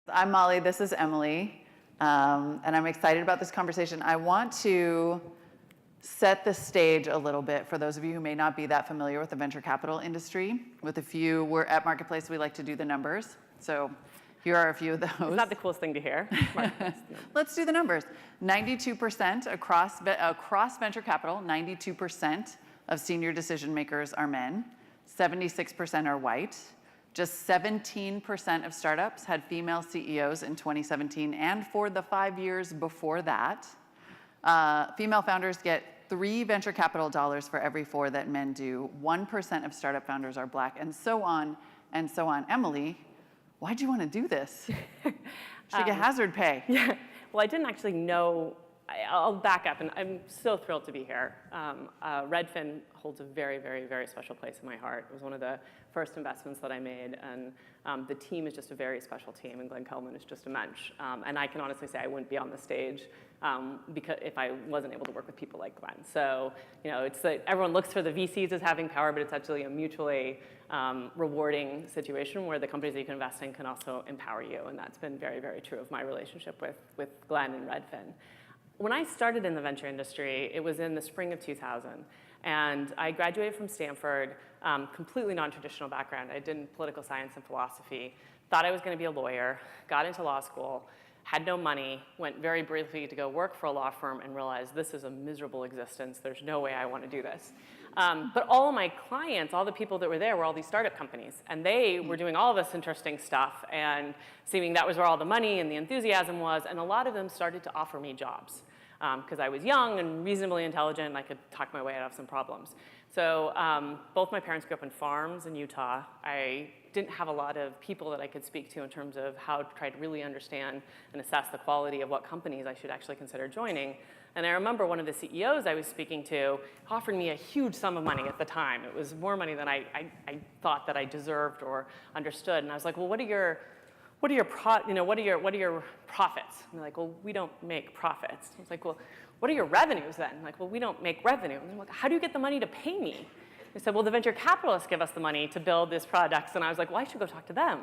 I'm Molly, this is Emily, and I'm excited about this conversation. I want to set the stage a little bit for those of you who may not be that familiar with the venture capital industry. We're at Marketplace, we like to do the numbers. So here are a few of those. It's not the coolest thing to hear. Let's do the numbers. 92% across venture capital, 92% of senior decision makers are men, 76% are white. Just 17% of startups had female CEOs in 2017, and for the 5 years before that. Female founders get 3 venture capital dollars for every 4 that men do. 1% of startup founders are black, and so on and so on. Emily, why'd you want to do this? Should get hazard pay. Yeah. Well, I didn't actually know. I'll back up, and I'm so thrilled to be here. Redfin holds a very, very, very special place in my heart. It was one of the first investments that I made, and the team is just a very special team, and Glenn Kelman is just a mensch. And I can honestly say I wouldn't be on the stage because if I wasn't able to work with people like Glenn. So, you know, it's like everyone looks for the VCs as having power, but it's actually a mutually rewarding situation where the companies that you can invest in can also empower you, and that's been very, very true of my relationship with Glenn and Redfin. When I started in the venture industry, it was in the spring of 2000. And I graduated from Stanford, completely non-traditional background. I did political science and philosophy, thought I was going to be a lawyer, got into law school, had no money, went very briefly to go work for a law firm and realized this is a miserable existence. There's no way I want to do this. But all of my clients, all the people that were there were all these startup companies. And they were doing all this interesting stuff and seeming that was where all the money and the enthusiasm was. And a lot of them started to offer me jobs because I was young and reasonably intelligent and I could talk my way out of some problems. So both my parents grew up in farms in Utah. I didn't have a lot of people that I could speak to in terms of how to try to really understand and assess the quality of what companies I should actually consider joining. And I remember one of the CEOs I was speaking to offered me a huge sum of money at the time. It was more money than I thought that I deserved or understood. And I was like, well, what are your profits? And they're like, well, we don't make profits. I was like, well, what are your revenues then? I'm like, well, we don't make revenue. And they're like, how do you get the money to pay me? They said, well, the venture capitalists give us the money to build this product. And I was like, well, I should go talk to them.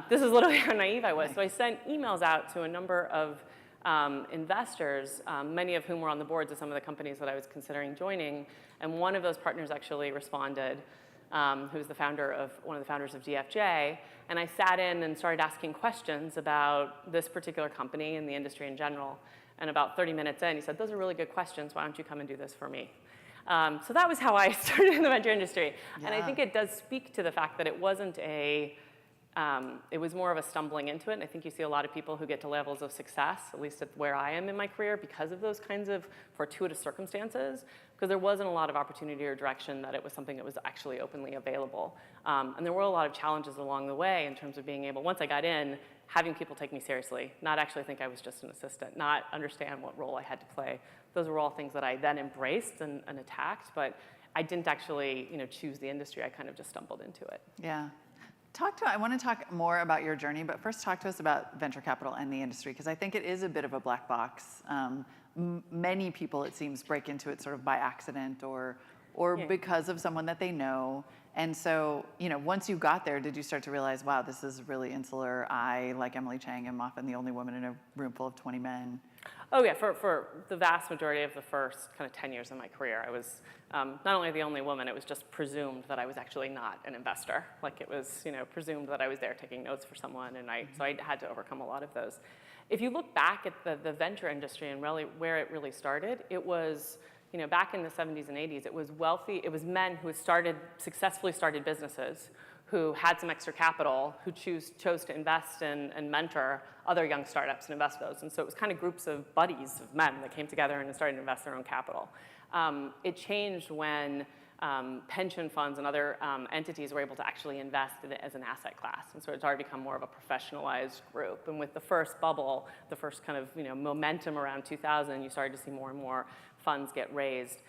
This is literally how naive I was. So I sent emails out to a number of investors, many of whom were on the boards of some of the companies that I was considering joining. And one of those partners actually responded, who's one of the founders of DFJ. And I sat in and started asking questions about this particular company and the industry in general. And about 30 minutes in, he said, those are really good questions. Why don't you come and do this for me? So that was how I started in the venture industry. Yeah. And I think it does speak to the fact that it wasn't it was more of a stumbling into it. And I think you see a lot of people who get to levels of success, at least at where I am in my career, because of those kinds of fortuitous circumstances, because there wasn't a lot of opportunity or direction that it was something that was actually openly available. And there were a lot of challenges along the way in terms of being able, once I got in, having people take me seriously, not actually think I was just an assistant, not understand what role I had to play. Those were all things that I then embraced and attacked, but I didn't actually choose the industry. I kind of just stumbled into it. Yeah. I want to talk more about your journey, but first talk to us about venture capital and the industry, because I think it is a bit of a black box. Many people, it seems, break into it sort of by accident or yeah, because of someone that they know. And so, once you got there, did you start to realize, wow, this is really insular? I, like Emily Chang, am often the only woman in a room full of 20 men. Oh yeah, for the vast majority of the first kind of 10 years of my career, I was not only the only woman, it was just presumed that I was actually not an investor. Like it was, presumed that I was there taking notes for someone, and so I had to overcome a lot of those. If you look back at the venture industry and really where it really started, it was, back in the 70s and 80s, it was men who successfully started businesses, who had some extra capital, who chose to invest in and mentor other young startups and invest those. And so it was kind of groups of buddies of men that came together and started to invest their own capital. It changed when pension funds and other entities were able to actually invest in it as an asset class. And so it started to become more of a professionalized group. And with the first bubble, the first kind of momentum around 2000, you started to see more and more funds get raised.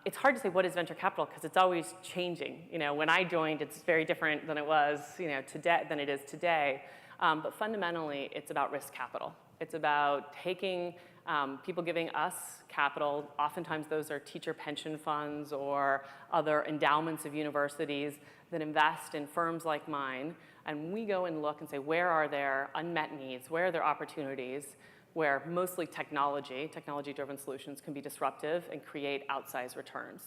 It's hard to say what is venture capital because it's always changing. When I joined, it's very different than it was today than it is today. But fundamentally, it's about risk capital. It's about taking people giving us capital. Oftentimes, those are teacher pension funds or other endowments of universities that invest in firms like mine And we go and look and say, where are there unmet needs? Where are there opportunities where mostly technology-driven solutions can be disruptive and create outsized returns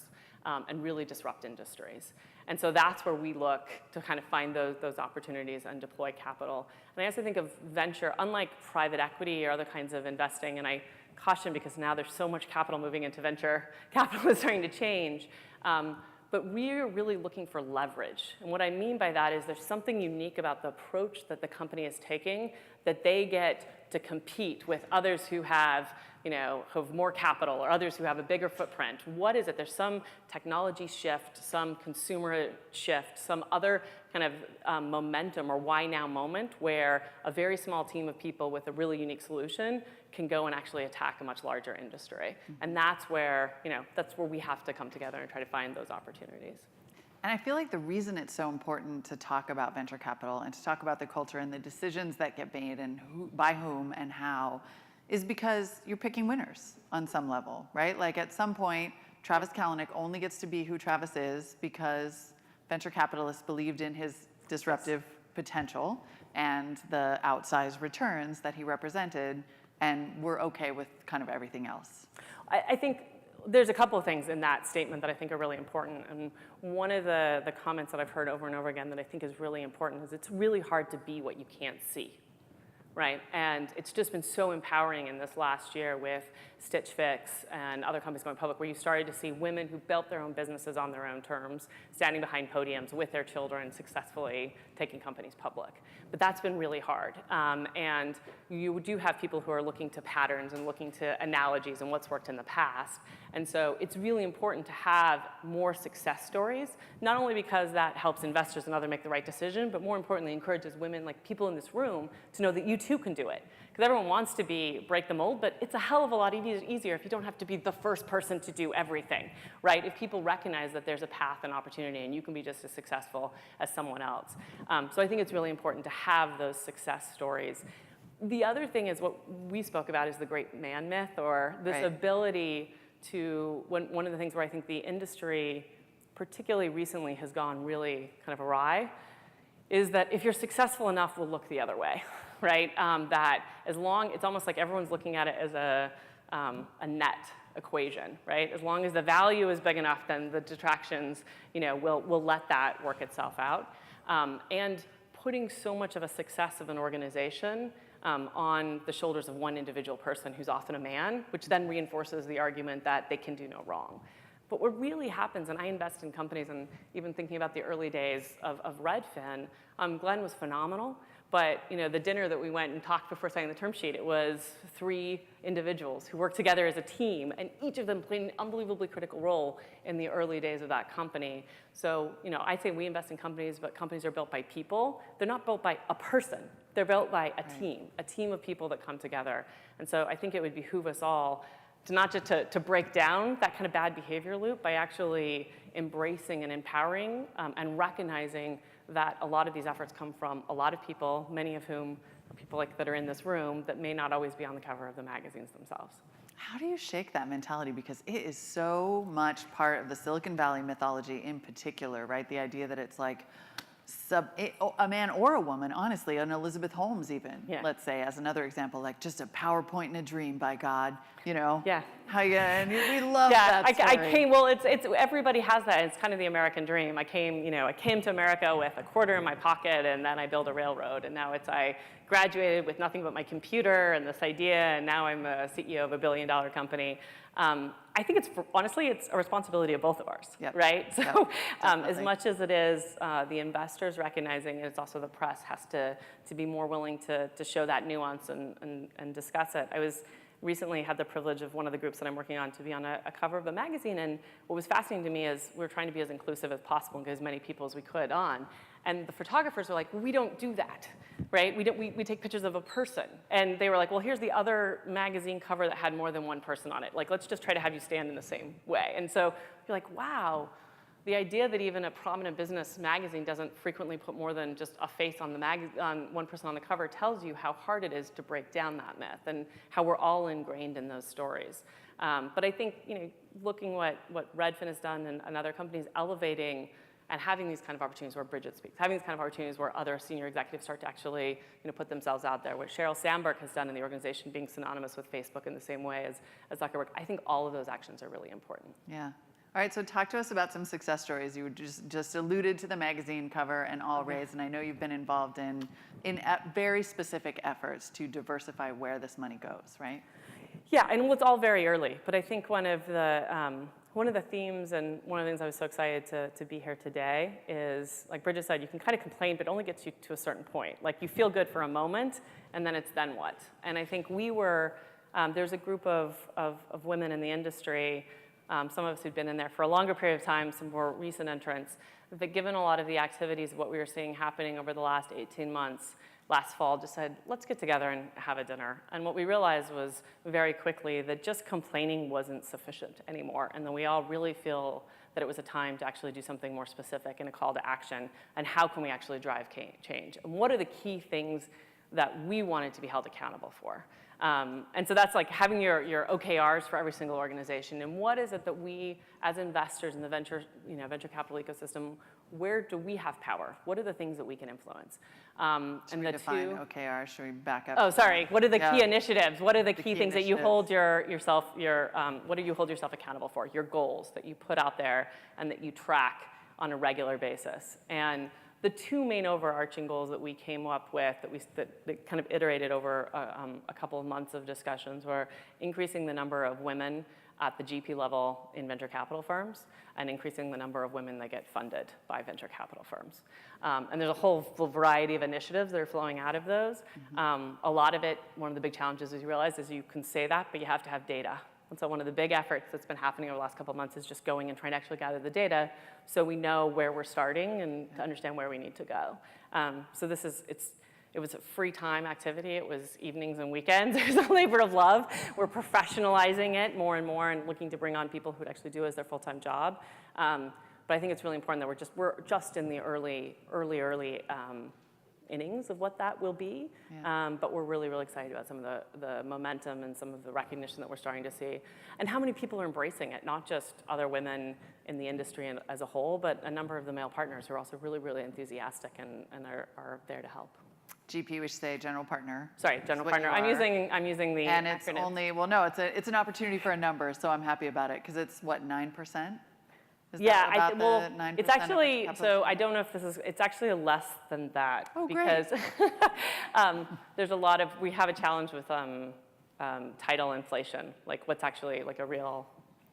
and really disrupt industries. And so that's where we look to kind of find those opportunities and deploy capital. And I also think of venture, unlike private equity or other kinds of investing, and I caution because now there's so much capital moving into venture, capital is starting to change. But we're really looking for leverage. And what I mean by that is there's something unique about the approach that the company is taking that they get to compete with others who have, who have more capital or others who have a bigger footprint. What is it? There's some technology shift, some consumer shift, some other kind of momentum or why now moment where a very small team of people with a really unique solution can go and actually attack a much larger industry. And that's where, that's where we have to come together and try to find those opportunities. And I feel like the reason it's so important to talk about venture capital and to talk about the culture and the decisions that get made and by whom and how is because you're picking winners on some level, right? Like at some point, Travis Kalanick only gets to be who Travis is because venture capitalists believed in his disruptive potential and the outsized returns that he represented, and we're okay with kind of everything else. I think there's a couple of things in that statement that I think are really important. And one of the comments that I've heard over and over again that I think is really important is it's really hard to be what you can't see, right? And it's just been so empowering in this last year with Stitch Fix and other companies going public where you started to see women who built their own businesses on their own terms, standing behind podiums with their children, successfully taking companies public. But that's been really hard. And you do have people who are looking to patterns and looking to analogies and what's worked in the past. And so it's really important to have more success stories, not only because that helps investors and others make the right decision, but more importantly, encourages women, like people in this room, to know that you too can do it. Because everyone wants to break the mold, but it's a hell of a lot easier if you don't have to be the first person to do everything, right? If people recognize that there's a path and opportunity and you can be just as successful as someone else. So I think it's really important to have those success stories. The other thing is what we spoke about is the great man myth, or this ability to, one of the things where I think the industry, particularly recently, has gone really kind of awry, is that if you're successful enough, we'll look the other way, right? That as long, it's almost like everyone's looking at it as a net equation, right? As long as the value is big enough, then the detractions, we'll let that work itself out. And putting so much of a success of an organization on the shoulders of one individual person who's often a man, which then reinforces the argument that they can do no wrong. But what really happens, and I invest in companies, and even thinking about the early days of Redfin, Glenn was phenomenal. But the dinner that we went and talked before signing the term sheet, it was 3 individuals who worked together as a team, and each of them played an unbelievably critical role in the early days of that company. So I say we invest in companies, but companies are built by people. They're not built by a person. They're built by a team of people that come together. And so I think it would behoove us all to not just to break down that kind of bad behavior loop by actually embracing and empowering and recognizing that a lot of these efforts come from a lot of people, many of whom are people like that are in this room that may not always be on the cover of the magazines themselves. How do you shake that mentality? Because it is so much part of the Silicon Valley mythology in particular, right? The idea that it's like a man or a woman, honestly, an Elizabeth Holmes even, let's say, as another example, like just a PowerPoint in a dream, by God, Yeah. And we love that story. I came, well, it's everybody has that. It's kind of the American dream. I came to America with a quarter in my pocket, and then I built a railroad, and now I graduated with nothing but my computer and this idea, and now I'm a CEO of a billion-dollar company. I think honestly, it's a responsibility of both of ours, right? So as much as it is the investors recognizing it, it's also the press has to be more willing to show that nuance and discuss it. I recently had the privilege of one of the groups that I'm working on to be on a cover of a magazine, and what was fascinating to me is we're trying to be as inclusive as possible and get as many people as we could on. And the photographers were like, well, we don't do that, right? We take pictures of a person. And they were like, well, here's the other magazine cover that had more than one person on it. Like, let's just try to have you stand in the same way. And so you're like, wow, the idea that even a prominent business magazine doesn't frequently put more than just a face on on one person on the cover tells you how hard it is to break down that myth and how we're all ingrained in those stories. But I think, looking what Redfin has done and other companies elevating and having these kind of opportunities where Bridget speaks, having these kind of opportunities where other senior executives start to actually put themselves out there, what Sheryl Sandberg has done in the organization, being synonymous with Facebook in the same way as Zuckerberg. I think all of those actions are really important. Yeah. All right, so talk to us about some success stories. You just alluded to the magazine cover and All Raise, and I know you've been involved in very specific efforts to diversify where this money goes, right? Yeah, and it's all very early, but I think one of the themes and one of the things I was so excited to be here today is, like Bridget said, you can kind of complain, but it only gets you to a certain point. Like, you feel good for a moment, and then it's then what? And I think there's a group of women in the industry, some of us who've been in there for a longer period of time, some more recent entrants, that given a lot of the activities of what we were seeing happening over the last 18 months, last fall, just said, let's get together and have a dinner. And what we realized was very quickly that just complaining wasn't sufficient anymore, and that we all really feel that it was a time to actually do something more specific and a call to action, and how can we actually drive change? And what are the key things that we wanted to be held accountable for? And so that's like having your OKRs for every single organization. And what is it that we, as investors in the venture capital ecosystem, where do we have power? What are the things that we can influence? Should we define OKRs? Should we back up? Oh, sorry. What are the key initiatives? What are the key things that you hold yourself accountable for? Your goals that you put out there and that you track on a regular basis. And the two main overarching goals that we came up with, that kind of iterated over a couple of months of discussions, were increasing the number of women at the GP level in venture capital firms, and increasing the number of women that get funded by venture capital firms. And there's a whole variety of initiatives that are flowing out of those. A lot of it, one of the big challenges, as you realize, is you can say that, but you have to have data. And so one of the big efforts that's been happening over the last couple of months is just going and trying to actually gather the data so we know where we're starting and to understand where we need to go. So it was a free time activity. It was evenings and weekends. It was a labor of love. We're professionalizing it more and more and looking to bring on people who would actually do it as their full-time job. But I think it's really important that we're just in the early innings of what that will be. Yeah. But we're really, really excited about some of the momentum and some of the recognition that we're starting to see. And how many people are embracing it, not just other women in the industry as a whole, but a number of the male partners who are also really, really enthusiastic and are there to help. GP, we should say general partner. Sorry, general partner. I'm using the and it's acronym. It's an opportunity for a number, so I'm happy about it because it's what, 9%? Yeah, it's actually, so I don't know if it's actually less than that. Oh, because we have a challenge with title inflation, like what's actually like a real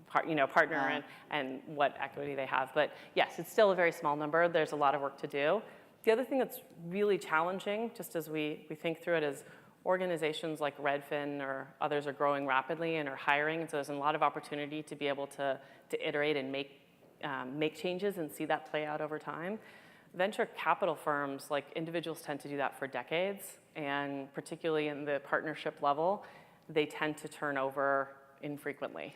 partner and what equity they have. But yes, it's still a very small number. There's a lot of work to do. The other thing that's really challenging, just as we think through it, is organizations like Redfin or others are growing rapidly and are hiring, and so there's a lot of opportunity to be able to iterate and make changes and see that play out over time. Venture capital firms, like individuals, tend to do that for decades, and particularly in the partnership level, they tend to turn over infrequently.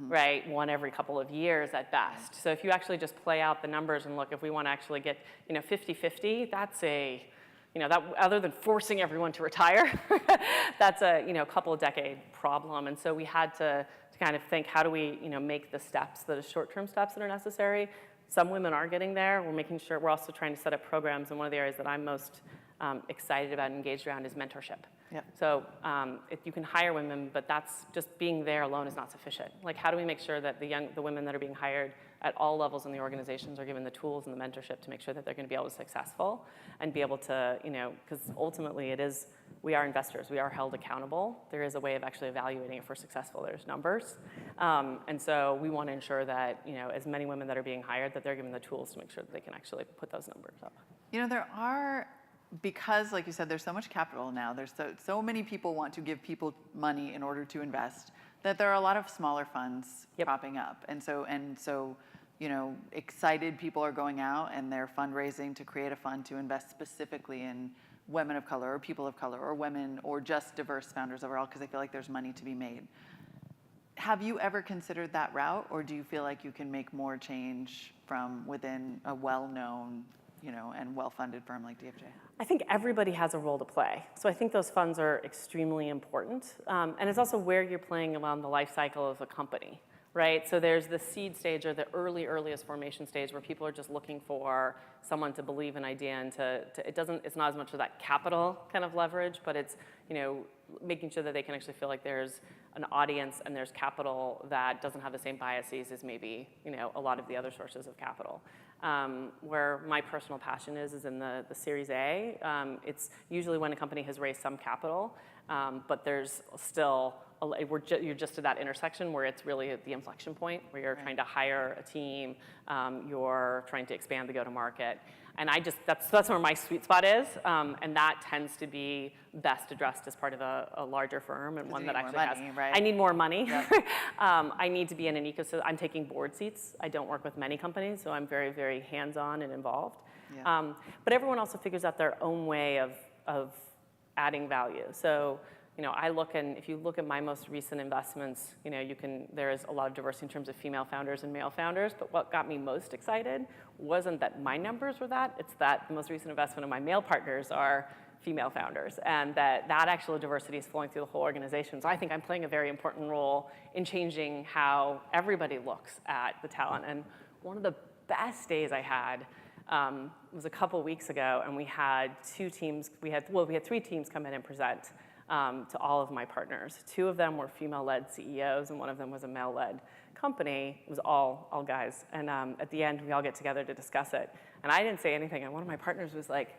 Right, one every couple of years at best. So if you actually just play out the numbers and look, if we want to actually get 50-50, that's that other than forcing everyone to retire, that's a couple of decade problem. And so we had to kind of think, how do we make the steps, the short-term steps that are necessary. Some women are getting there. We're making sure, we're also trying to set up programs, and one of the areas that I'm most excited about and engaged around is mentorship. Yep. So if you can hire women, but that's just being there alone is not sufficient. Like, how do we make sure that the women that are being hired at all levels in the organizations are given the tools and the mentorship to make sure that they're going to be able to be successful and be able to, because ultimately we are investors. We are held accountable. There is a way of actually evaluating if we're successful. There's numbers. And so we want to ensure that, as many women that are being hired, that they're given the tools to make sure that they can actually put those numbers up. There are, because like you said, there's so much capital now, there's so many people want to give people money in order to invest, that there are a lot of smaller funds popping up. And so excited people are going out and they're fundraising to create a fund to invest specifically in women of color or people of color or women or just diverse founders overall, because they feel like there's money to be made. Have you ever considered that route, or do you feel like you can make more change from within a well-known and well-funded firm like DFJ? I think everybody has a role to play. So I think those funds are extremely important. And it's also where you're playing around the life cycle of a company. right? So there's the seed stage or the earliest formation stage where people are just looking for someone to believe an idea and it's not as much of that capital kind of leverage, but it's, making sure that they can actually feel like there's an audience and there's capital that doesn't have the same biases as maybe, a lot of the other sources of capital. Where my personal passion is in the Series A. It's usually when a company has raised some capital, but there's still, you're just at that intersection where it's really at the inflection point where you're trying to hire a team, you're trying to expand the go-to-market. And that's where my sweet spot is, and that tends to be best addressed as part of a larger firm and one that actually has. Right? I need more money. Yep. I need to be in an ecosystem. I'm taking board seats. I don't work with many companies, so I'm very, very hands-on and involved. Yeah. But everyone also figures out their own way of adding value. So, I look, and if you look at my most recent investments, there is a lot of diversity in terms of female founders and male founders, but what got me most excited wasn't that my numbers were that, it's that the most recent investment of my male partners are female founders, and that actual diversity is flowing through the whole organization. So I think I'm playing a very important role in changing how everybody looks at the talent. And one of the best days I had was a couple weeks ago, and we had three teams come in and present to all of my partners. Two of them were female-led CEOs, and one of them was a male-led company. It was all guys. And at the end, we all get together to discuss it. And I didn't say anything, and one of my partners was like,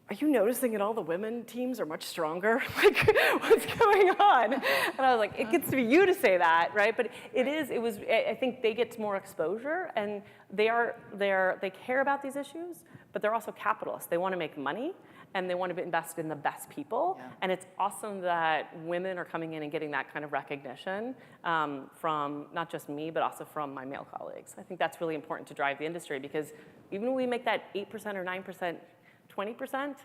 "Are you noticing that all the women teams are much stronger? Like, what's going on?" And I was like, it gets to be you to say that, right? But I think they get more exposure, and they care about these issues, but they're also capitalists. They want to make money, and they want to invest in the best people. Yeah. And it's awesome that women are coming in and getting that kind of recognition from not just me, but also from my male colleagues. I think that's really important to drive the industry, because even when we make that 8% or 9%, 20%,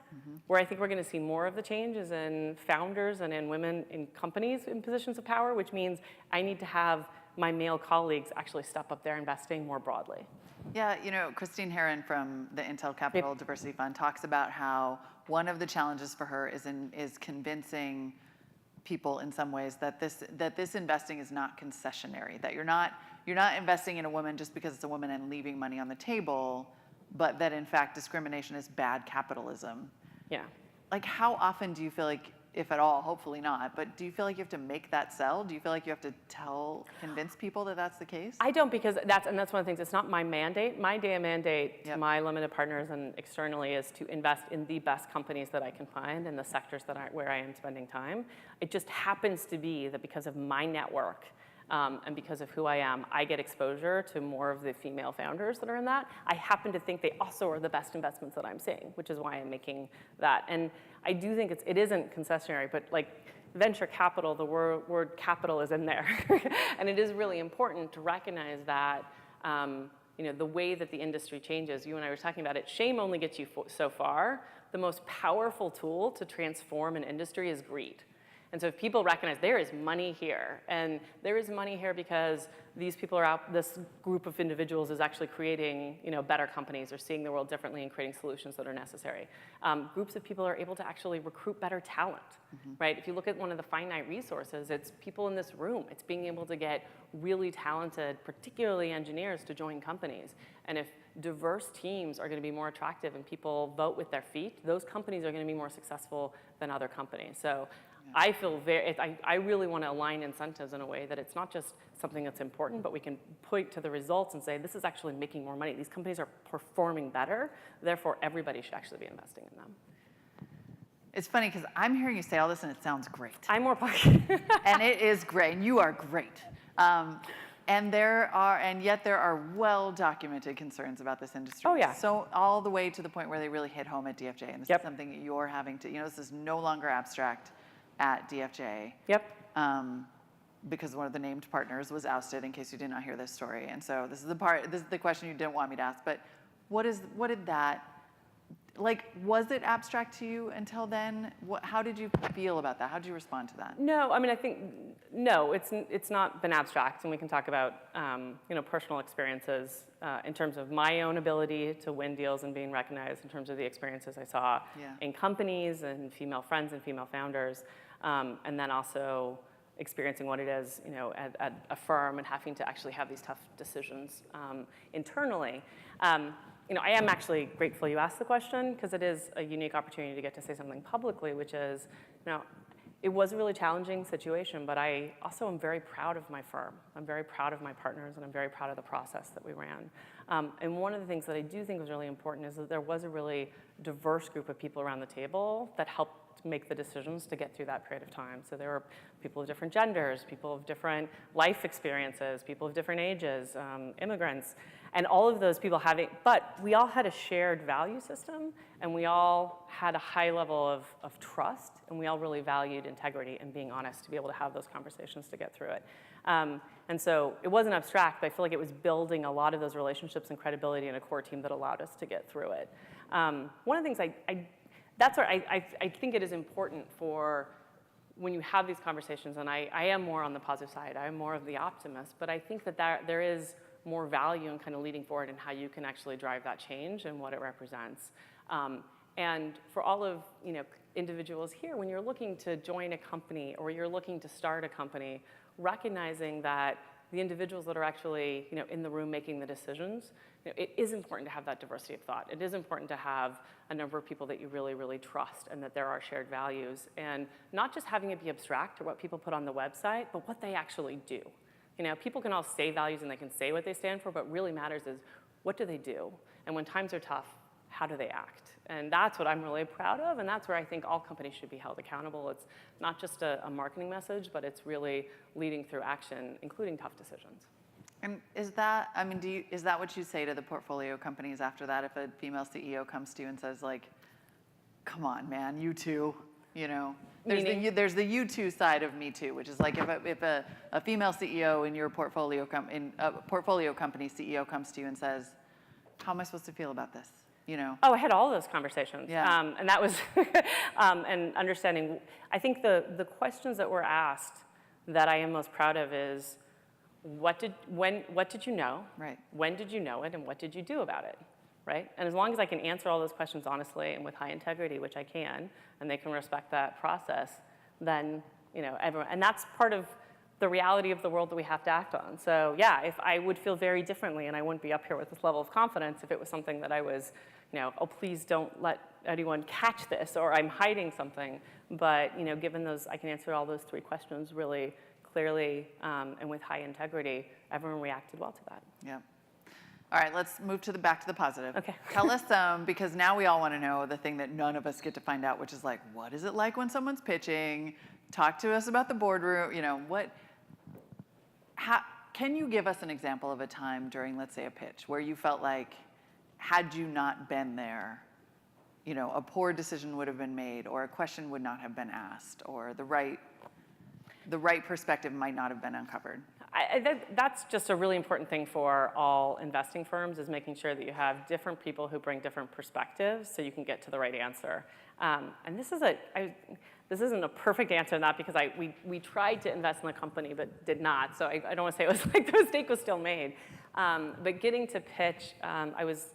where I think we're going to see more of the change is in founders and in women in companies in positions of power, which means I need to have my male colleagues actually step up their investing more broadly. Yeah, Christine Herron from the Intel Capital Diversity Fund talks about how one of the challenges for her is convincing people in some ways that this investing is not concessionary, that you're not investing in a woman just because it's a woman and leaving money on the table, but that in fact discrimination is bad capitalism. Yeah. Like, how often do you feel like, if at all, hopefully not, but do you feel like you have to make that sell? Do you feel like you have to convince people that that's the case? I don't, because that's one of the things. It's not my mandate. My mandate to my limited partners and externally is to invest in the best companies that I can find in the sectors where I am spending time. It just happens to be that because of my network and because of who I am, I get exposure to more of the female founders that are in that. I happen to think they also are the best investments that I'm seeing, which is why I'm making that. And I do think it isn't concessionary, but like venture capital, the word capital is in there. And it is really important to recognize that the way that the industry changes, you and I were talking about it, shame only gets you so far. The most powerful tool to transform an industry is greed. And so if people recognize there is money here, and there is money here because these people are out, this group of individuals is actually creating better companies or seeing the world differently and creating solutions that are necessary. Groups of people are able to actually recruit better talent, right? If you look at one of the finite resources, it's people in this room. It's being able to get really talented, particularly engineers, to join companies. And if diverse teams are going to be more attractive and people vote with their feet, those companies are going to be more successful than other companies. So I feel I really want to align incentives in a way that it's not just something that's important, but we can point to the results and say, this is actually making more money. These companies are performing better, therefore everybody should actually be investing in them. It's funny because I'm hearing you say all this and it sounds great. I'm more pocket. And it is great, and you are great. And yet there are well-documented concerns about this industry. Oh, yeah. So all the way to the point where they really hit home at DFJ, and this is something that you're having to, this is no longer abstract at DFJ. Yep. Because one of the named partners was ousted, in case you did not hear this story. And so this is the question you didn't want me to ask, but what did that, was it abstract to you until then? How did you feel about that? How did you respond to that? No, I mean, I think, no, it's not been abstract, and we can talk about, personal experiences in terms of my own ability to win deals and being recognized, in terms of the experiences I saw in companies and female friends and female founders, and then also experiencing what it is, at a firm and having to actually have these tough decisions internally. I am actually grateful you asked the question because it is a unique opportunity to get to say something publicly, which is, it was a really challenging situation, but I also am very proud of my firm. I'm very proud of my partners, and I'm very proud of the process that we ran. And one of the things that I do think was really important is that there was a really diverse group of people around the table that helped make the decisions to get through that period of time. So there were people of different genders, people of different life experiences, people of different ages, immigrants, and all of those people but we all had a shared value system, and we all had a high level of trust, and we all really valued integrity and being honest to be able to have those conversations to get through it. And so it wasn't abstract, but I feel like it was building a lot of those relationships and credibility in a core team that allowed us to get through it. One of the things that's where I think it is important for when you have these conversations, and I am more on the positive side, I am more of the optimist, but I think that there is more value in kind of leading forward and how you can actually drive that change and what it represents. And for all of individuals here, when you're looking to join a company or you're looking to start a company, recognizing that the individuals that are actually in the room making the decisions, it is important to have that diversity of thought. It is important to have a number of people that you really, really trust and that there are shared values. And not just having it be abstract or what people put on the website, but what they actually do. People can all say values and they can say what they stand for, but what really matters is what do they do? And when times are tough, how do they act? And that's what I'm really proud of, and that's where I think all companies should be held accountable. It's not just a marketing message, but it's really leading through action, including tough decisions. And is that what you say to the portfolio companies after that? If a female CEO comes to you and says, like, come on, man, you too, There's the you too side of Me Too, which is like if a female CEO in your portfolio company CEO comes to you and says, how am I supposed to feel about this? Oh, I had all those conversations. Yeah. And that was, and understanding, I think the questions that were asked that I am most proud of is, what did you know? Right. When did you know it, and what did you do about it? Right? And as long as I can answer all those questions honestly and with high integrity, which I can, and they can respect that process, then, everyone, and that's part of the reality of the world that we have to act on. So yeah, if I would feel very differently, and I wouldn't be up here with this level of confidence if it was something that I was, oh, please don't let anyone catch this, or I'm hiding something. But, given those, I can answer all those three questions really clearly and with high integrity, everyone reacted well to that. Yeah. All right, let's move back to the positive. Okay. Tell us, because now we all want to know the thing that none of us get to find out, which is like, what is it like when someone's pitching? Talk to us about the boardroom. Can you give us an example of a time during, let's say, a pitch where you felt like, had you not been there, a poor decision would have been made, or a question would not have been asked, or the right perspective might not have been uncovered? That's just a really important thing for all investing firms, is making sure that you have different people who bring different perspectives so you can get to the right answer. And this isn't a perfect answer in that, because we tried to invest in the company but did not. So I don't want to say it was like the mistake was still made. But getting to pitch, I was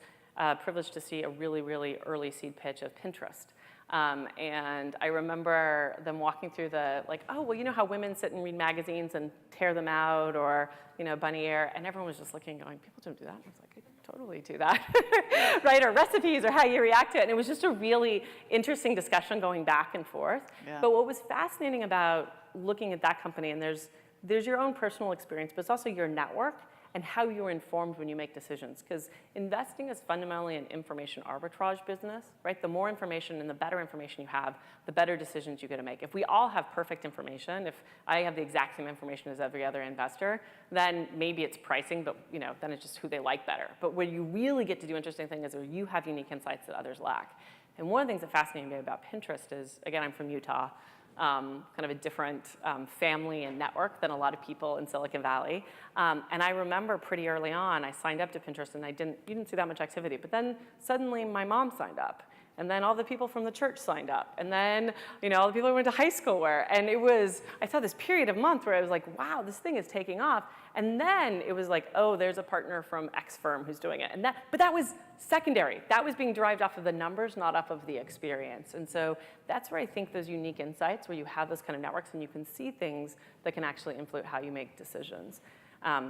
privileged to see a really, really early seed pitch of Pinterest. And I remember them walking through how women sit and read magazines and tear them out, or, bunny ear, and everyone was just looking, going, people don't do that. I was like, I totally do that, right? Or recipes, or how you react to it. And it was just a really interesting discussion going back and forth. Yeah. But what was fascinating about looking at that company, and there's your own personal experience, but it's also your network and how you're informed when you make decisions. Because investing is fundamentally an information arbitrage business, right? The more information and the better information you have, the better decisions you get to make. If we all have perfect information, if I have the exact same information as every other investor, then maybe it's pricing, but then it's just who they like better. But where you really get to do interesting things is where you have unique insights that others lack. And one of the things that fascinated me about Pinterest is, again, I'm from Utah, kind of a different family and network than a lot of people in Silicon Valley. And I remember pretty early on, I signed up to Pinterest, and you didn't see that much activity. But then suddenly my mom signed up. And then all the people from the church signed up. And then, all the people I went to high school were. And I saw this period of month where I was like, wow, this thing is taking off. And then it was like, oh, there's a partner from X firm who's doing it. But that was secondary. That was being derived off of the numbers, not off of the experience. And so that's where I think those unique insights, where you have those kind of networks and you can see things that can actually influence how you make decisions,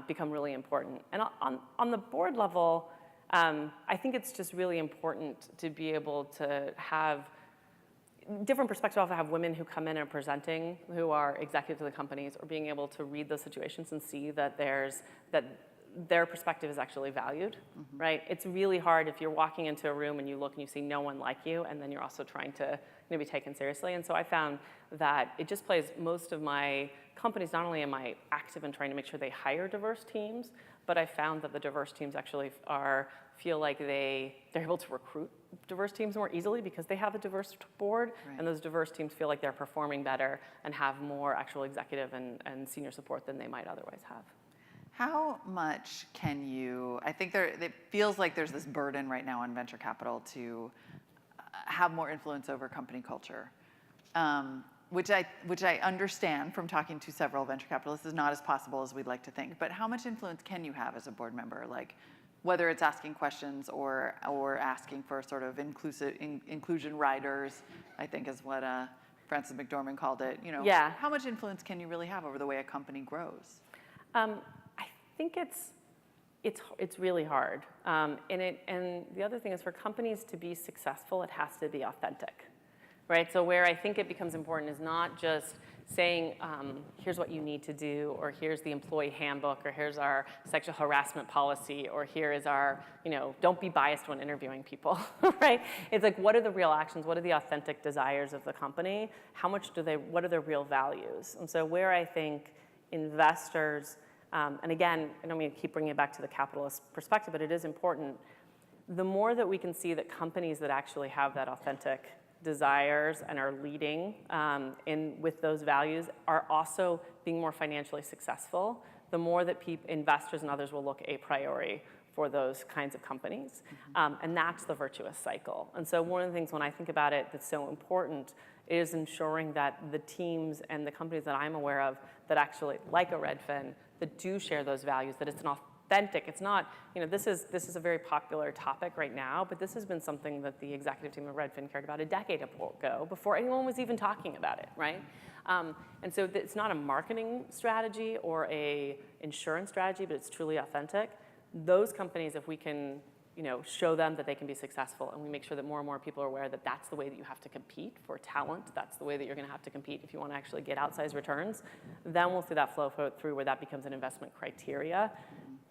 become really important. And on the board level, I think it's just really important to be able to have different perspectives. Also have women who come in and are presenting, who are executives of the companies, or being able to read those situations and see that their perspective is actually valued, right? It's really hard if you're walking into a room and you look and you see no one like you, and then you're also trying to be taken seriously. And so I found that it just plays most of my companies, not only am I active in trying to make sure they hire diverse teams, but I found that the diverse teams actually feel like they're able to recruit diverse teams more easily because they have a diverse board, Right. and those diverse teams feel like they're performing better and have more actual executive and senior support than they might otherwise have. How much can you, I think it feels like there's this burden right now on venture capital to have more influence over company culture, which I understand from talking to several venture capitalists is not as possible as we'd like to think. But how much influence can you have as a board member? Like, whether it's asking questions or asking for sort of inclusion riders, I think is what Frances McDormand called it. Yeah. How much influence can you really have over the way a company grows? I think it's really hard, and the other thing is, for companies to be successful, it has to be authentic, right? So where I think it becomes important is not just saying, here's what you need to do, or here's the employee handbook, or here's our sexual harassment policy, or here is our, don't be biased when interviewing people, right? It's like, what are the real actions? What are the authentic desires of the company? What are their real values? And so where I think investors, and again, I don't mean to keep bringing it back to the capitalist perspective, but it is important, the more that we can see that companies that actually have that authentic desires and are leading with those values are also being more financially successful, the more that investors and others will look a priori for those kinds of companies. And that's the virtuous cycle. And so one of the things when I think about it that's so important is ensuring that the teams and the companies that I'm aware of that actually, like a Redfin, that do share those values, that it's an authentic. It's not, this is a very popular topic right now, but this has been something that the executive team of Redfin cared about a decade ago, before anyone was even talking about it, right? And so it's not a marketing strategy or a insurance strategy, but it's truly authentic. Those companies, if we can, show them that they can be successful, and we make sure that more and more people are aware that that's the way that you have to compete for talent, that's the way that you're going to have to compete if you want to actually get outsized returns, then we'll see that flow through where that becomes an investment criteria.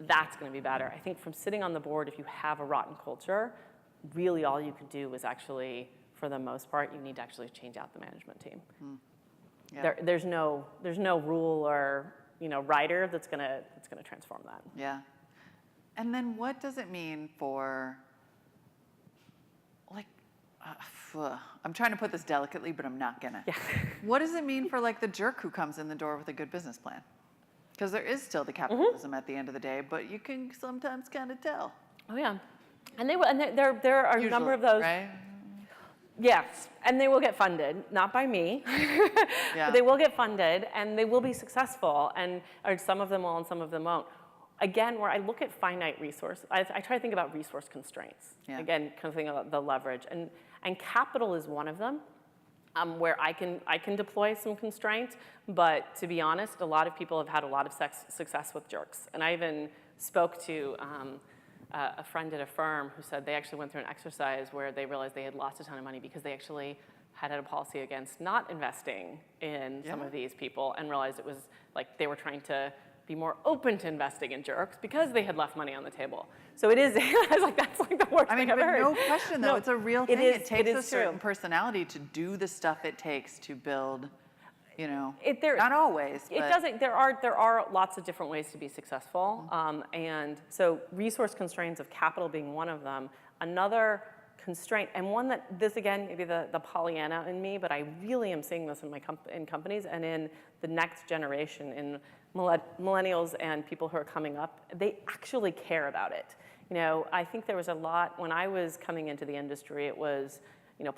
That's going to be better. I think from sitting on the board, if you have a rotten culture, really all you could do is actually, for the most part, you need to actually change out the management team. Yeah. There's no rule or rider that's going to transform that. Yeah. And then what does it mean for, like, I'm trying to put this delicately, but I'm not gonna. Yeah. What does it mean for, like, the jerk who comes in the door with a good business plan? Because there is still the capitalism at the end of the day, but you can sometimes kind of tell. Oh yeah, and there are a number of those. Right? Yes, and they will get funded, not by me, Yeah. but they will get funded, and they will be successful, or some of them will and some of them won't. Again, where I look at finite resource, I try to think about resource constraints. Yeah. Again, kind of think about the leverage, and capital is one of them, where I can deploy some constraints. But to be honest, a lot of people have had a lot of success with jerks, and I even spoke to a friend at a firm who said they actually went through an exercise where they realized they had lost a ton of money because they actually had a policy against not investing in some of these people, and realized it was like they were trying to be more open to investing in jerks because they had left money on the table. So it is, I was like, that's like the worst thing I've heard. No question though, it's a real thing. It takes a certain true. personality to do the stuff it takes to build, There, not always, but. It doesn't, there are lots of different ways to be successful. And so resource constraints of capital being one of them. Another constraint, and one that, this again, maybe the Pollyanna in me, but I really am seeing this in companies and in the next generation, in millennials and people who are coming up, they actually care about it. I think there was a lot, when I was coming into the industry, it was,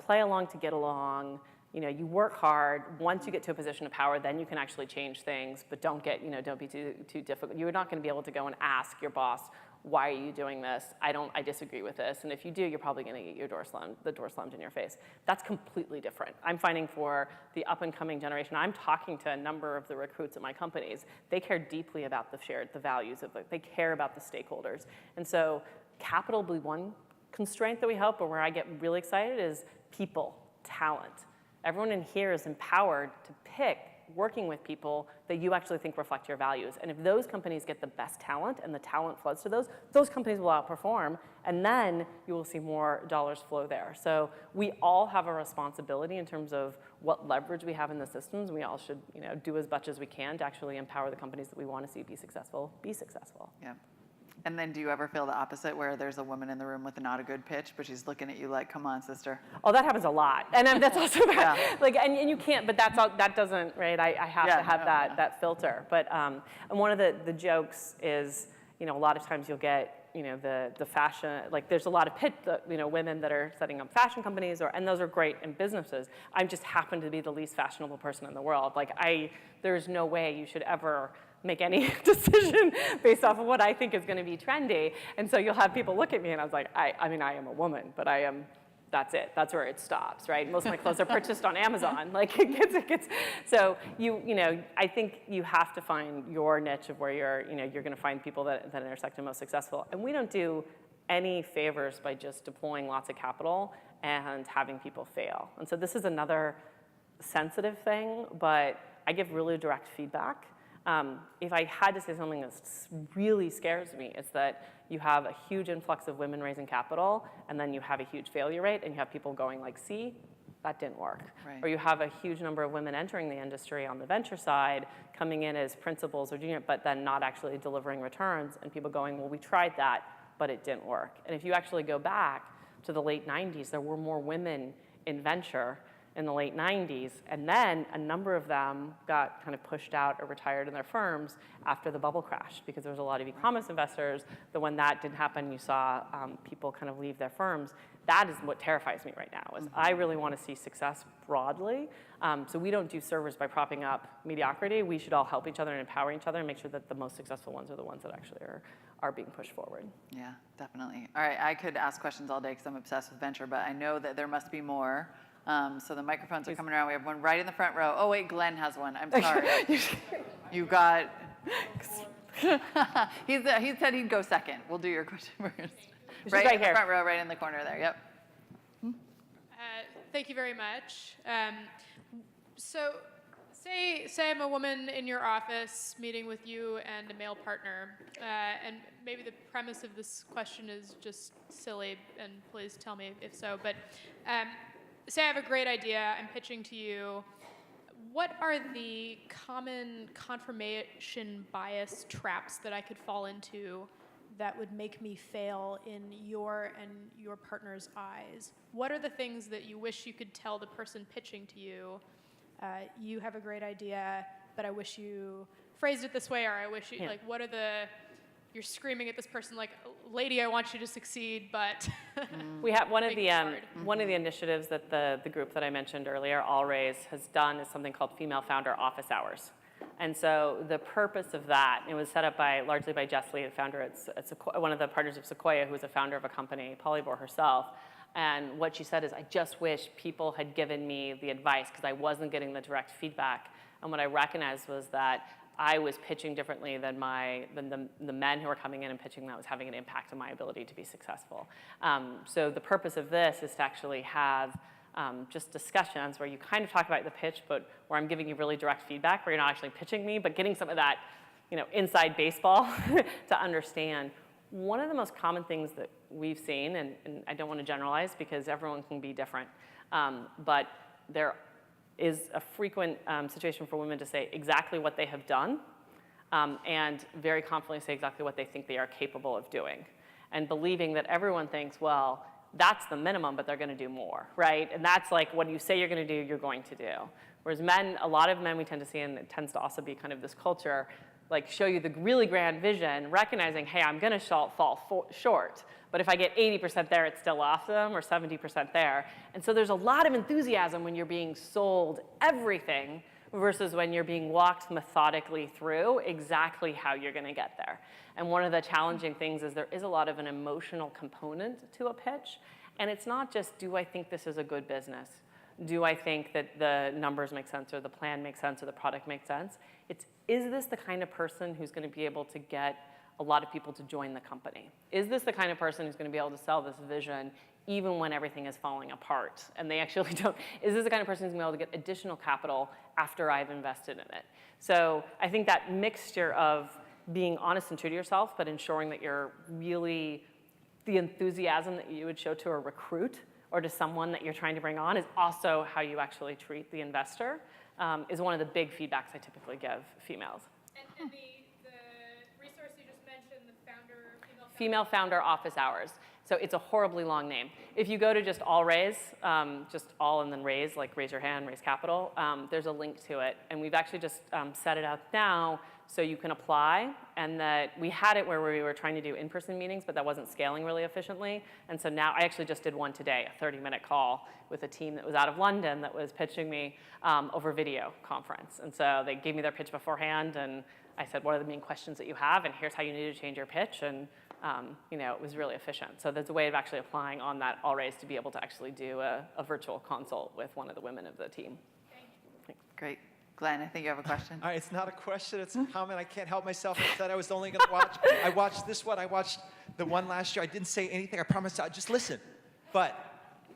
play along to get along, you work hard. Once you get to a position of power, then you can actually change things, but don't be too difficult. You're not going to be able to go and ask your boss, why are you doing this? I disagree with this. And if you do, you're probably going to get the door slammed in your face. That's completely different. I'm finding for the up and coming generation, I'm talking to a number of the recruits at my companies. They care deeply about the values they care about the stakeholders. And so capital will be one constraint that we help, but where I get really excited is people, talent. Everyone in here is empowered to pick working with people that you actually think reflect your values. And if those companies get the best talent and the talent flows to those companies will outperform, and then you will see more dollars flow there. So we all have a responsibility in terms of what leverage we have in the systems. We all should do as much as we can to actually empower the companies that we want to see be successful. Yeah. And then do you ever feel the opposite, where there's a woman in the room with not a good pitch, but she's looking at you like, come on, sister? Oh, that happens a lot. And that's also bad. Yeah. And you can't, but that doesn't, right? I have to have that filter. But and one of the jokes is, a lot of times you'll get, the fashion, like there's a lot of women that are setting up fashion companies, and those are great in businesses. I just happen to be the least fashionable person in the world. Like there's no way you should ever make any decision based off of what I think is going to be trendy. And so you'll have people look at me and I was like, I am a woman, but that's it. That's where it stops, right? Most of my clothes are purchased on Amazon. Like it gets, so I think you have to find your niche of where you're going to find people that intersect and most successful. And we don't do any favors by just deploying lots of capital and having people fail. And so this is another sensitive thing, but I give really direct feedback. If I had to say something that really scares me, it's that you have a huge influx of women raising capital, and then you have a huge failure rate, and you have people going like, see, that didn't work. Right. Or you have a huge number of women entering the industry on the venture side, coming in as principals or junior, but then not actually delivering returns, and people going, well, we tried that, but it didn't work. And if you actually go back to the late 90s, there were more women in venture in the late 90s, and then a number of them got kind of pushed out or retired in their firms after the bubble crashed, because there was a lot of e-commerce investors that when that didn't happen, you saw people kind of leave their firms. That is what terrifies me right now, is I really want to see success broadly. So we don't do servers by propping up mediocrity. We should all help each other and empower each other and make sure that the most successful ones are the ones that actually are being pushed forward. Yeah, definitely. All right, I could ask questions all day because I'm obsessed with venture, but I know that there must be more. So the microphones are coming around. We have one right in the front row. Oh, wait, Glenn has one. I'm sorry. You got... he said he'd go second. We'll do your question first. Right in the front row, right in the corner there. Yep. Thank you very much. So say I'm a woman in your office meeting with you and a male partner, and maybe the premise of this question is just silly, and please tell me if so, but say I have a great idea, I'm pitching to you. What are the common confirmation bias traps that I could fall into that would make me fail in your and your partner's eyes? What are the things that you wish you could tell the person pitching to you? You have a great idea, but I wish you phrased it this way, or I wish you, like, what are you're screaming at this person like, lady, I want you to succeed, but we have one of the initiatives that the group that I mentioned earlier, All Raise, has done is something called Female Founder Office Hours. And so the purpose of that, it was set up largely by Jess Lee, the founder at one of the partners of Sequoia, who was a founder of a company, Polyvore herself. And what she said is, I just wish people had given me the advice because I wasn't getting the direct feedback. And what I recognized was that I was pitching differently than the men who were coming in and pitching that was having an impact on my ability to be successful. So the purpose of this is to actually have just discussions where you kind of talk about the pitch, but where I'm giving you really direct feedback, where you're not actually pitching me, but getting some of that, inside baseball to understand. One of the most common things that we've seen, and I don't want to generalize because everyone can be different, but there is a frequent situation for women to say exactly what they have done and very confidently say exactly what they think they are capable of doing, and believing that everyone thinks, well, that's the minimum, but they're going to do more, right? And that's like what you say you're going to do, you're going to do. Whereas men, a lot of men we tend to see, and it tends to also be kind of this culture, like show you the really grand vision, recognizing, hey, I'm going to fall short. But if I get 80% there, it's still awesome, or 70% there. And so there's a lot of enthusiasm when you're being sold everything versus when you're being walked methodically through exactly how you're going to get there. And one of the challenging things is there is a lot of an emotional component to a pitch. And it's not just, do I think this is a good business? Do I think that the numbers make sense, or the plan makes sense, or the product makes sense? It's, is this the kind of person who's going to be able to get a lot of people to join the company? Is this the kind of person who's going to be able to sell this vision even when everything is falling apart and they actually don't? Is this the kind of person who's going to be able to get additional capital after I've invested in it? So I think that mixture of being honest and true to yourself, but ensuring that you're really, the enthusiasm that you would show to a recruit or to someone that you're trying to bring on is also how you actually treat the investor, is one of the big feedbacks I typically give females. And the resource you just mentioned, the Female founder office hours. So it's a horribly long name. If you go to just all raise, just all and then raise, like raise your hand, raise capital, there's a link to it. And we've actually just set it out now so you can apply. And that we had it where we were trying to do in-person meetings, but that wasn't scaling really efficiently. And so now I actually just did one today, a 30-minute call with a team that was out of London that was pitching me over video conference. And so they gave me their pitch beforehand, and I said, what are the main questions that you have? And here's how you need to change your pitch. And you know, it was really efficient. So there's a way of actually applying on that all raise to be able to actually do a virtual consult with one of the women of the team. Great. Glenn, I think you have a question. All right, it's not a question, it's a comment. I can't help myself. I said I was only going to watch. I watched this one. I watched the one last year. I didn't say anything. I promised I'd just listen. But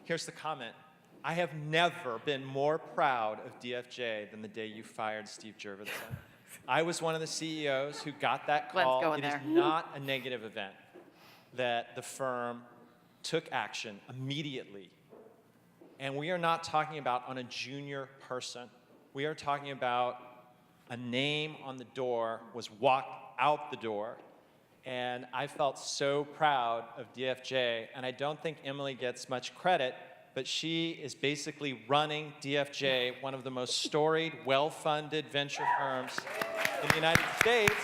here's the comment. I have never been more proud of DFJ than the day you fired Steve Jurvetson. I was one of the CEOs who got that call. Glenn's going It is there. not a negative event that the firm took action immediately. And we are not talking about on a junior person. We are talking about a name on the door was walked out the door. And I felt so proud of DFJ. And I don't think Emily gets much credit, but she is basically running DFJ, one of the most storied, well-funded venture firms in the United States.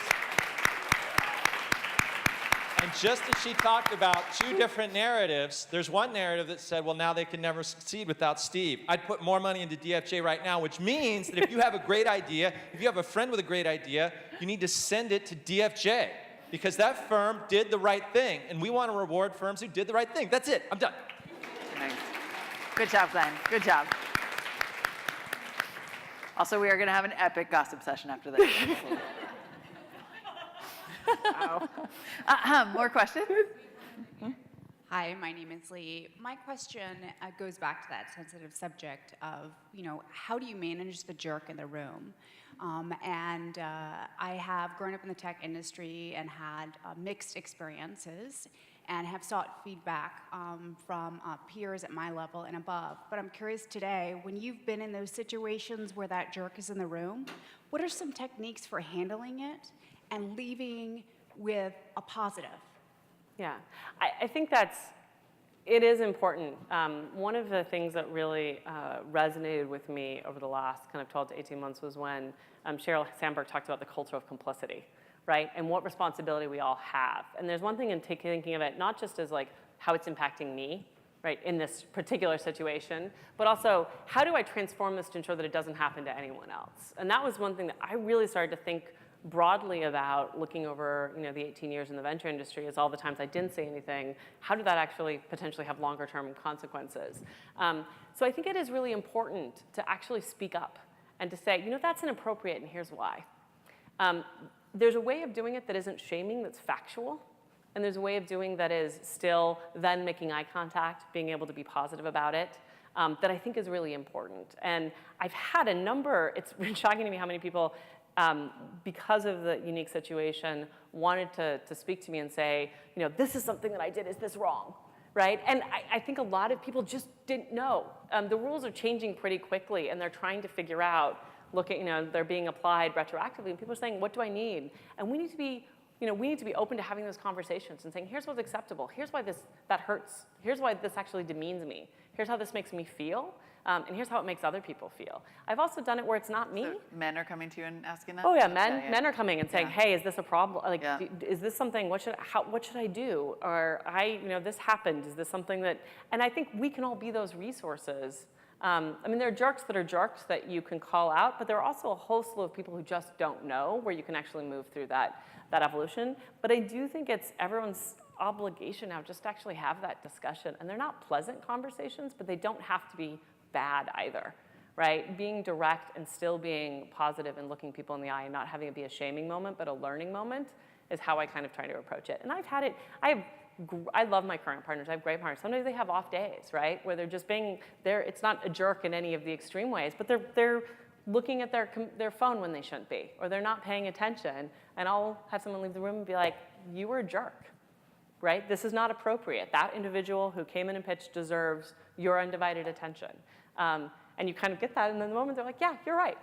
And just as she talked about two different narratives, there's one narrative that said, well, now they can never succeed without Steve. I'd put more money into DFJ right now, which means that if you have a great idea, if you have a friend with a great idea, you need to send it to DFJ, because that firm did the right thing, and we want to reward firms who did the right thing. That's it. I'm done. Nice. Good job, Glenn. Good job. Also, we are going to have an epic gossip session after this. Wow. More questions? Hi, my name is Lee. My question goes back to that sensitive subject of, you know, how do you manage the jerk in the room? I have grown up in the tech industry and had mixed experiences and have sought feedback from peers at my level and above. But I'm curious today, when you've been in those situations where that jerk is in the room, what are some techniques for handling it and leaving with a positive? Yeah, I think it is important. One of the things that really resonated with me over the last kind of 12 to 18 months was when Sheryl Sandberg talked about the culture of complicity, right? And what responsibility we all have. And there's one thing in thinking of it not just as like how it's impacting me, right, in this particular situation, but also how do I transform this to ensure that it doesn't happen to anyone else? And that was one thing that I really started to think broadly about, looking over, you know, the 18 years in the venture industry, is all the times I didn't say anything, how did that actually potentially have longer term consequences? So I think it is really important to actually speak up and to say, you know, that's inappropriate and here's why. There's a way of doing it that isn't shaming, that's factual. And there's a way of doing that is still then making eye contact, being able to be positive about it, that I think is really important. And I've had a number, it's been shocking to me how many people, because of the unique situation, wanted to speak to me and say, you know, this is something that I did, is this wrong, right? And I think a lot of people just didn't know. The rules are changing pretty quickly, and they're trying to figure out, you know, they're being applied retroactively, and people are saying, what do I need? And we need to be, you know, we need to be open to having those conversations and saying, here's what's acceptable, here's why that hurts, here's why this actually demeans me, here's how this makes me feel. And here's how it makes other people feel. I've also done it where it's not me. So men are coming to you and asking that? Oh yeah, Yeah. men are coming and saying, Yeah. hey, is this a problem? Like, Yeah. is this something, what should I do? Or this happened, is this something that, and I think we can all be those resources. I mean, there are jerks that you can call out, but there are also a whole slew of people who just don't know where you can actually move through that evolution. But I do think it's everyone's obligation now just to actually have that discussion. And they're not pleasant conversations, but they don't have to be bad either, right? Being direct and still being positive and looking people in the eye and not having it be a shaming moment, but a learning moment is how I kind of try to approach it. And I've had it, I love my current partners. I have great partners. Sometimes they have off days, right? Where they're just it's not a jerk in any of the extreme ways, but they're looking at their phone when they shouldn't be, or they're not paying attention. And I'll have someone leave the room and be like, you were a jerk, right? This is not appropriate. That individual who came in and pitched deserves your undivided attention. And you kind of get that, and then the moment they're like, yeah, you're right.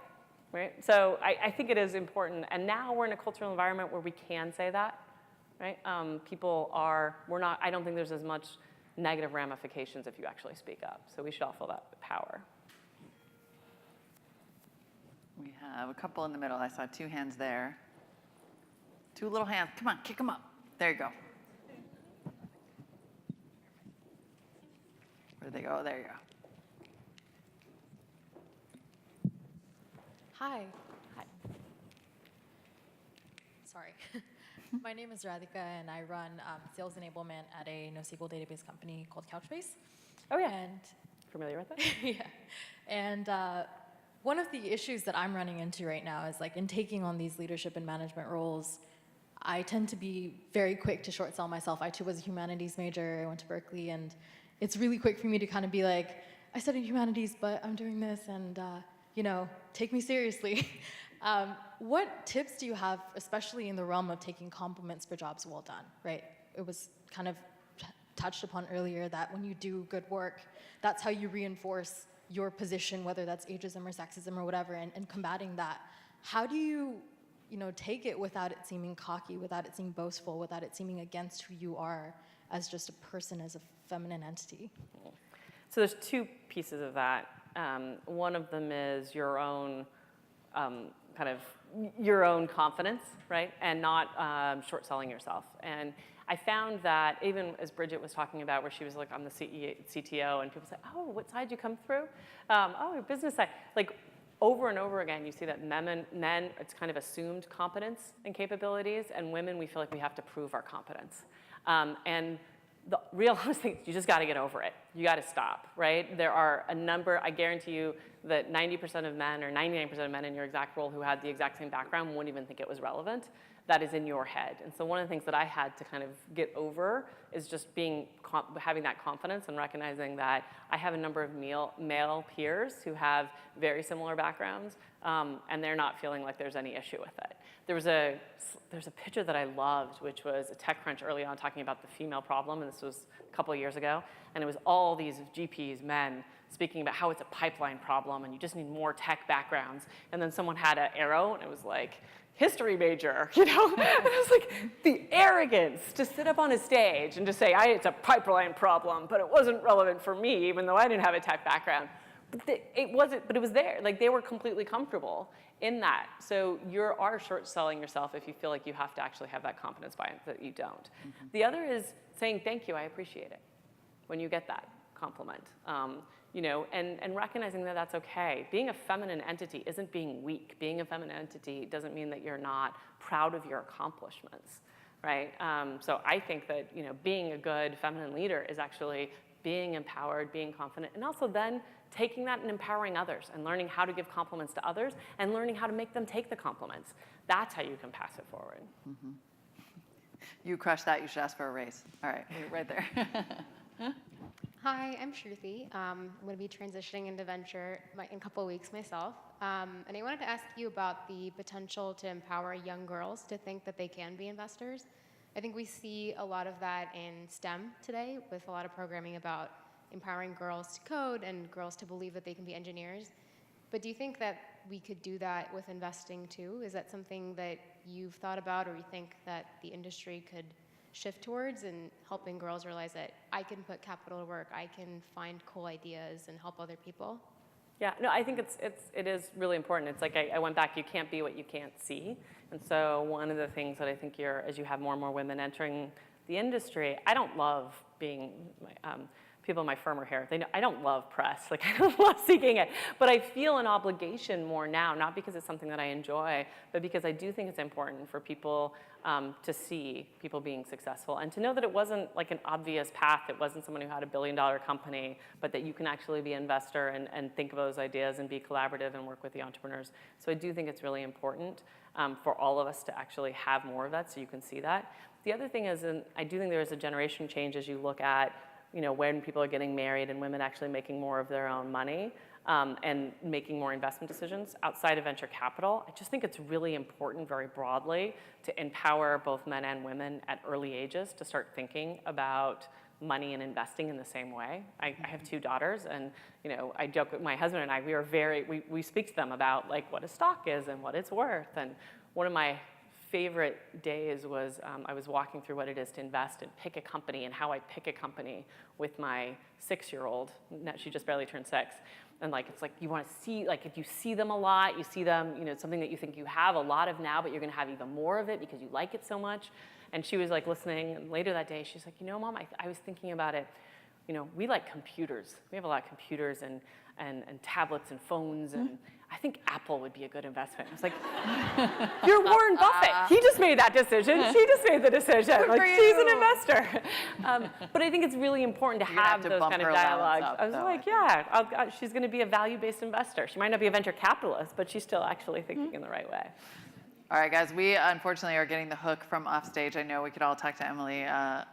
Right? So I think it is important. And now we're in a cultural environment where we can say that. Right? I don't think there's as much negative ramifications if you actually speak up. So we should all feel that power. We have a couple in the middle. I saw 2 hands there. 2 little hands. Come on, kick them up. There you go. Where did they go? There you go. Hi. Sorry. My name is Radhika, and I run sales enablement at a NoSQL database company called Couchbase. Oh, yeah. And Familiar with it? yeah. And one of the issues that I'm running into right now is, like, in taking on these leadership and management roles, I tend to be very quick to short sell myself. I too was a humanities major. I went to Berkeley, and it's really quick for me to kind of be like, I studied humanities, but I'm doing this, and take me seriously. What tips do you have, especially in the realm of taking compliments for jobs well done, right? It was kind of touched upon earlier that when you do good work, that's how you reinforce your position, whether that's ageism or sexism or whatever, and combating that. How do you, take it without it seeming cocky, without it seeming boastful, without it seeming against who you are as just a person, as a feminine entity? So there's 2 pieces of that. One of them is your own your own confidence, right? And not short selling yourself. And I found that even as Bridget was talking about, where she was like, I'm the CTO, and people say, oh, what side you come through? Oh, your business side. Like, over and over again, you see that men, it's kind of assumed competence and capabilities, and women, we feel like we have to prove our competence. And the real honest thing is you just got to get over it. You got to stop, right? There are a number, I guarantee you that 90% of men or 99% of men in your exact role who had the exact same background wouldn't even think it was relevant. That is in your head. And so one of the things that I had to kind of get over is just having that confidence and recognizing that I have a number of male peers who have very similar backgrounds, and they're not feeling like there's any issue with it. There's a picture that I loved, which was a TechCrunch early on talking about the female problem, and this was a couple of years ago, and it was all these GPs, men, speaking about how it's a pipeline problem and you just need more tech backgrounds. And then someone had an arrow, and it was like, history major, And it was like the arrogance to sit up on a stage and to say, it's a pipeline problem, but it wasn't relevant for me, even though I didn't have a tech background. But it was there. Like, they were completely comfortable in that. So you are short selling yourself if you feel like you have to actually have that confidence bias that you don't. Mm-hmm. The other is saying, thank you, I appreciate it, when you get that compliment. And recognizing that that's okay. Being a feminine entity isn't being weak. Being a feminine entity doesn't mean that you're not proud of your accomplishments, right? So I think that, being a good feminine leader is actually being empowered, being confident, and also then taking that and empowering others and learning how to give compliments to others and learning how to make them take the compliments. That's how you can pass it forward. Mm-hmm. You crushed that, you should ask for a raise. All right, right there. Hi, I'm Shruti. I'm going to be transitioning into venture in a couple of weeks myself. And I wanted to ask you about the potential to empower young girls to think that they can be investors. I think we see a lot of that in STEM today, with a lot of programming about empowering girls to code and girls to believe that they can be engineers. But do you think that we could do that with investing too? Is that something that you've thought about, or you think that the industry could shift towards, and helping girls realize that I can put capital to work, I can find cool ideas and help other people? Yeah, no, I think it is really important. It's like I went back, you can't be what you can't see. And so one of the things that I think as you have more and more women entering the industry, I don't love being, people in my firm are here, they know I don't love press, like I don't love seeking it, but I feel an obligation more now, not because it's something that I enjoy, but because I do think it's important for people to see people being successful and to know that it wasn't like an obvious path. It wasn't someone who had a $1 billion company, but that you can actually be an investor and think of those ideas and be collaborative and work with the entrepreneurs. So I do think it's really important for all of us to actually have more of that so you can see that. The other thing is, and I do think there is a generation change as you look at when people are getting married and women actually making more of their own money and making more investment decisions outside of venture capital. I just think it's really important very broadly to empower both men and women at early ages to start thinking about money and investing in the same way. I have 2 daughters, and I joke with my husband and I, we speak to them about like what a stock is and what it's worth. And one of my favorite days was I was walking through what it is to invest and pick a company and how I pick a company with my 6-year-old. She just barely turned 6. And like, it's like you want to see, like if you see them a lot, you see them, something that you think you have a lot of now, but you're going to have even more of it because you like it so much. And she was like listening, and later that day, she's like, Mom, I was thinking about it. We like computers. We have a lot of computers and tablets and phones, and I think Apple would be a good investment. I was like, you're Warren Buffett. He just made that decision. She just made the decision. Like, she's an investor. But I think it's really important to have those kind of dialogues. I was like, yeah, she's going to be a value-based investor. She might not be a venture capitalist, but she's still actually thinking in the right way. All right, guys, we unfortunately are getting the hook from offstage. I know we could all talk to Emily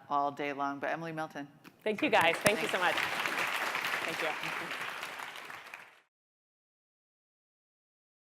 all day long, but Emily Melton. Thank you, guys. Thank you so much. Thank you.